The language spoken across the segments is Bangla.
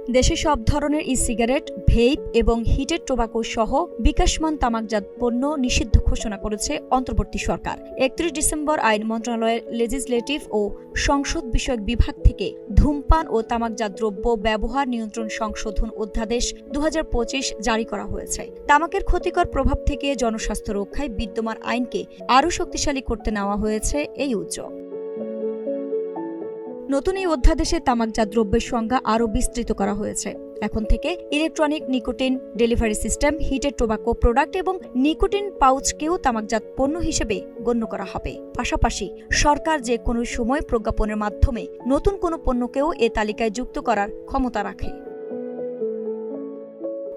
দেশে সব ধরনের ই-সিগারেট, ভেইপ এবং হিটেড টোবাকো সহ বিকাশমান তামাকজাত পণ্য নিষিদ্ধ ঘোষণা করেছে অন্তর্বর্তী সরকার। ৩১ ডিসেম্বর আইন মন্ত্রণালয়ের লেজিসলেটিভ ও সংসদ বিষয়ক বিভাগ থেকে ধূমপান ও তামাকজাত দ্রব্য ব্যবহার নিয়ন্ত্রণ সংশোধন অধ্যাদেশ ২০২৫ জারি করা হয়েছে। তামাকের ক্ষতিকর প্রভাব থেকে জনস্বাস্থ্য রক্ষায় বিদ্যমান আইনকে আরও শক্তিশালী করতে নেওয়া হয়েছে এই উদ্যোগ। নতুন এই অধ্যাদেশে তামাকজাত দ্রব্যের সংজ্ঞা আরও বিস্তৃত করা হয়েছে। এখন থেকে electronic nicotine delivery system, heated tobacco product এবং নিকোটিন পাউচকেও তামাকজাত পণ্য হিসেবে গণ্য করা হবে। পাশাপাশি সরকার যে কোনো সময় প্রজ্ঞাপনের মাধ্যমে নতুন কোনো পণ্যকেও এ তালিকায় যুক্ত করার ক্ষমতা রাখে।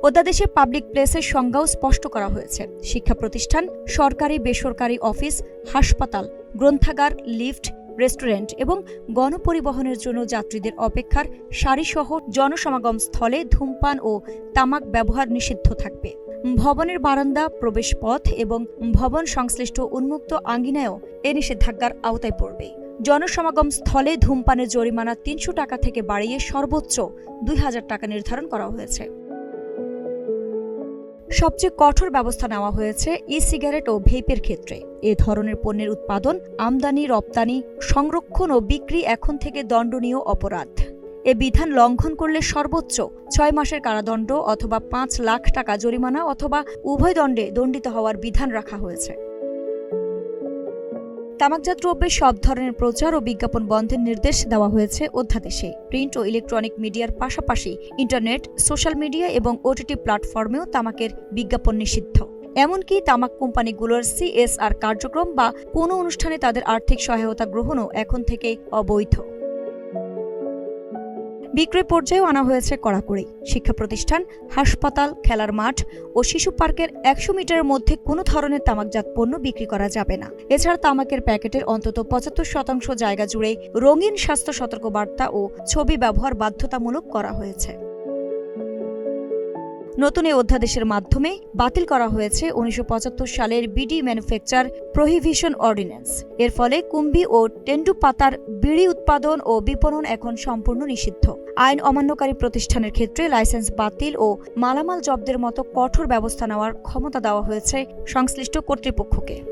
অধ্যাদেশে পাবলিক প্লেসের সংজ্ঞাও স্পষ্ট করা হয়েছে। শিক্ষা প্রতিষ্ঠান, সরকারি বেসরকারি অফিস, হাসপাতাল, গ্রন্থাগার, লিফট, রেস্টুরেন্ট এবং গণপরিবহনের জন্য যাত্রীদের অপেক্ষার সারিসহ জনসমাগম স্থলে ধূমপান ও তামাক ব্যবহার নিষিদ্ধ থাকবে। ভবনের বারান্দা, প্রবেশপথ এবং ভবন সংশ্লিষ্ট উন্মুক্ত আঙ্গিনায়ও এ নিষেধাজ্ঞার আওতায় পড়বে। জনসমাগম স্থলে ধূমপানের জরিমানা ৩০০ টাকা থেকে বাড়িয়ে সর্বোচ্চ ২০০০ টাকা নির্ধারণ করা হয়েছে। সবচেয়ে কঠোর ব্যবস্থা নেওয়া হয়েছে ই-সিগারেট ও ভেইপের ক্ষেত্রে। এ ধরনের পণ্যের উৎপাদন, আমদানি, রপ্তানি, সংরক্ষণ ও বিক্রি এখন থেকে দণ্ডনীয় অপরাধ। এ বিধান লঙ্ঘন করলে সর্বোচ্চ ৬ মাসের কারাদণ্ড অথবা ৫ লাখ টাকা জরিমানা অথবা উভয় দণ্ডে দণ্ডিত হওয়ার বিধান রাখা হয়েছে। তামাকজাত দ্রব্যের সব ধরনের প্রচার ও বিজ্ঞাপন বন্ধের নির্দেশ দেওয়া হয়েছে অধ্যাদেশে। প্রিন্ট ও ইলেকট্রনিক মিডিয়ার পাশাপাশি ইন্টারনেট, সোশ্যাল মিডিয়া এবং ওটিটি প্ল্যাটফর্মেও তামাকের বিজ্ঞাপন নিষিদ্ধ। এমনকি তামাক কোম্পানিগুলোর CSR কার্যক্রম বা কোনো অনুষ্ঠানে তাদের আর্থিক সহায়তা গ্রহণও এখন থেকে অবৈধ। বিক্রয় পর্যায়েও আনা হয়েছে কড়াকড়ি। শিক্ষা প্রতিষ্ঠান, হাসপাতাল, খেলার মাঠ ও শিশু পার্কের ১০০ মিটারের মধ্যে কোনো ধরনের তামাকজাত পণ্য বিক্রি করা যাবে না। এছাড়া তামাকের প্যাকেটের অন্তত ৭৫% জায়গা জুড়ে রঙিন স্বাস্থ্য সতর্কবার্তা ও ছবি ব্যবহার বাধ্যতামূলক করা হয়েছে। নতুন এই অধ্যাদেশের মাধ্যমে বাতিল করা হয়েছে ১৯৭৫ সালের বিডি ম্যানুফ্যাকচার প্রহিবিশন অর্ডিন্যান্স। এর ফলে কুম্ভি ও টেন্ডুপাতার বিড়ি উৎপাদন ও বিপণন এখন সম্পূর্ণ নিষিদ্ধ। আইন অমান্যকারী প্রতিষ্ঠানের ক্ষেত্রে লাইসেন্স বাতিল ও মালামাল জব্দের মতো কঠোর ব্যবস্থা নেওয়ার ক্ষমতা দেওয়া হয়েছে সংশ্লিষ্ট কর্তৃপক্ষকে।